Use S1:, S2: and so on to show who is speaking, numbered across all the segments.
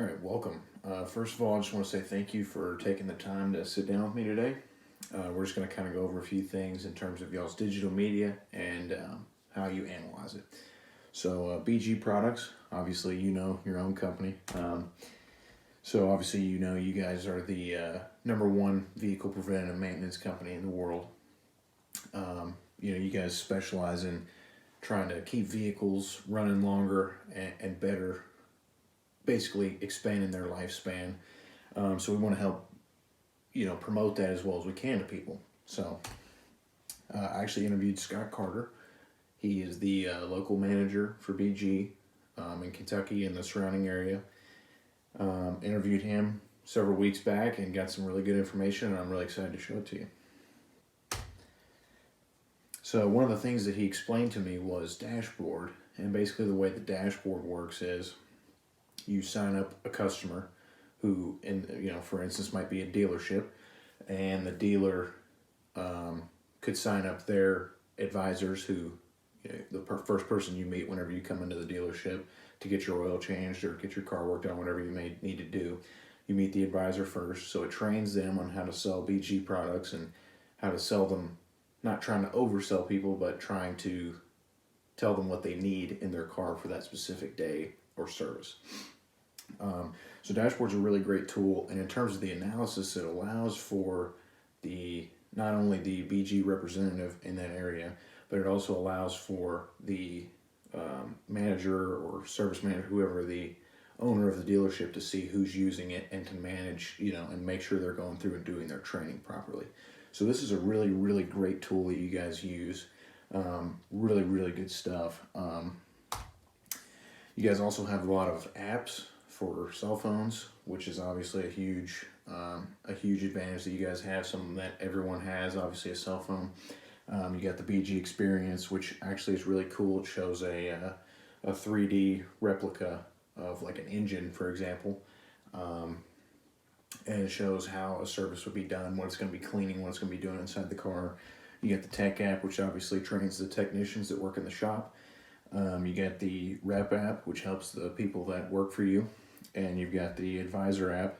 S1: All right, welcome. First of all, I just want to say thank you for taking the time to sit down with me today. We're just going to kind of go over a few things in terms of y'all's digital media and how you analyze it. So, BG Products, obviously, you know your own company. So, obviously, you know you guys are the number one vehicle preventative maintenance company in the world. You guys specialize in trying to keep vehicles running longer and better, basically expanding their lifespan. So we want to help, promote that as well as we can to people. So I actually interviewed Scott Carter. He is the local manager for BG in Kentucky and the surrounding area. Interviewed him several weeks back and got some really good information, and I'm really excited to show it to you. So one of the things that he explained to me was dashboard, and basically the way the dashboard works is you sign up a customer who, for instance, might be a dealership, and the dealer could sign up their advisors who, first person you meet whenever you come into the dealership to get your oil changed or get your car worked on, whatever you may need to do. You meet the advisor first, so it trains them on how to sell BG products and how to sell them, not trying to oversell people, but trying to tell them what they need in their car for that specific day or service. So dashboard's a really great tool, and in terms of the analysis, it allows for not only the BG representative in that area, but it also allows for the manager or service manager, whoever the owner of the dealership, to see who's using it and to manage, and make sure they're going through and doing their training properly. So this is a really, really great tool that you guys use. Really, really good stuff. You guys also have a lot of apps for cell phones, which is obviously a huge advantage that you guys have. Something that everyone has, obviously, a cell phone. You got the BG Experience, which actually is really cool. It shows a 3D replica of like an engine, for example, and it shows how a service would be done, what it's going to be cleaning, what it's going to be doing inside the car. You get the Tech app, which obviously trains the technicians that work in the shop. You got the Rep app, which helps the people that work for you. And you've got the Advisor app,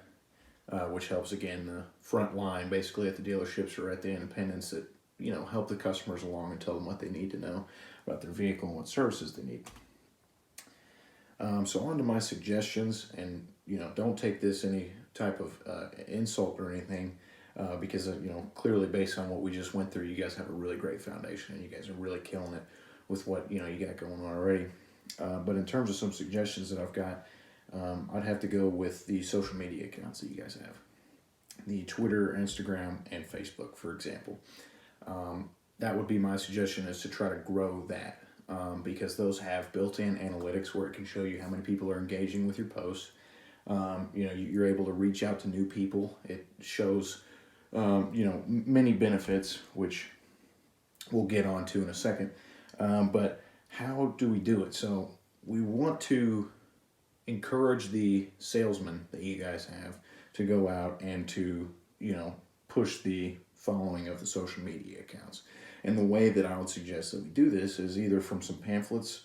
S1: which helps, again, the front line, basically at the dealerships or at the independents that, help the customers along and tell them what they need to know about their vehicle and what services they need. So on to my suggestions, and, don't take this any type of insult or anything, because, clearly based on what we just went through, you guys have a really great foundation, and you guys are really killing it with what, you got going on already. But in terms of some suggestions that I've got, I'd have to go with the social media accounts that you guys have. The Twitter, Instagram, and Facebook, for example. That would be my suggestion, is to try to grow that, because those have built-in analytics where it can show you how many people are engaging with your posts. You're able to reach out to new people. It shows, many benefits, which we'll get onto in a second. But how do we do it? So we want to encourage the salesmen that you guys have to go out and to, push the following of the social media accounts. And the way that I would suggest that we do this is either from some pamphlets,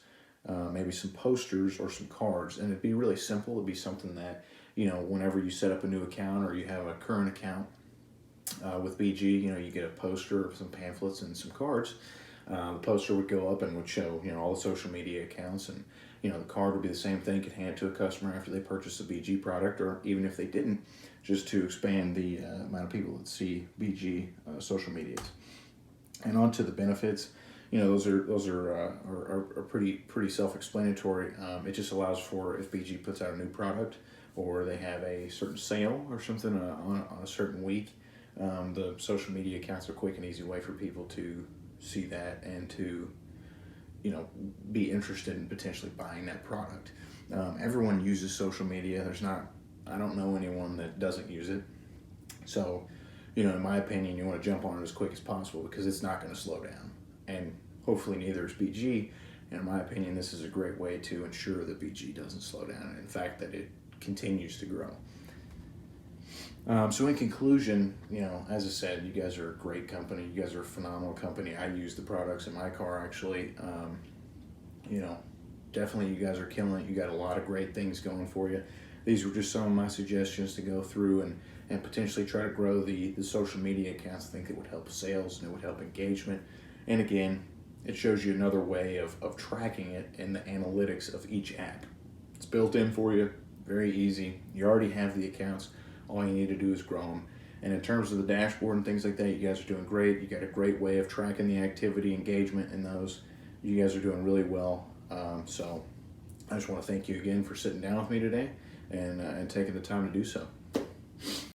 S1: maybe some posters or some cards. And it'd be really simple. It'd be something that, whenever you set up a new account or you have a current account with BG, you get a poster, some pamphlets, and some cards. The poster would go up and would show, all the social media accounts, and, the card would be the same thing. You could hand it to a customer after they purchase a BG product, or even if they didn't, just to expand the amount of people that see BG social medias. And on to the benefits, those are pretty self-explanatory. It just allows for, if BG puts out a new product or they have a certain sale or something on a certain week, the social media accounts are a quick and easy way for people to see that and to, be interested in potentially buying that product. Everyone uses social media. I don't know anyone that doesn't use it. So, in my opinion, you want to jump on it as quick as possible, because it's not going to slow down. And hopefully neither is BG. And in my opinion, this is a great way to ensure that BG doesn't slow down, and in fact that it continues to grow. So in conclusion, as I said, you guys are a great company. You guys are a phenomenal company. I use the products in my car, actually. Definitely you guys are killing it. You got a lot of great things going for you. these were just some of my suggestions to go through and potentially try to grow the social media accounts. I think it would help sales and it would help engagement. And again, it shows you another way of tracking it in the analytics of each app. It's built in for you, very easy. You already have the accounts. All you need to do is grow them. And in terms of the dashboard and things like that, you guys are doing great. You got a great way of tracking the activity, engagement in those. You guys are doing really well. So I just want to thank you again for sitting down with me today and taking the time to do so.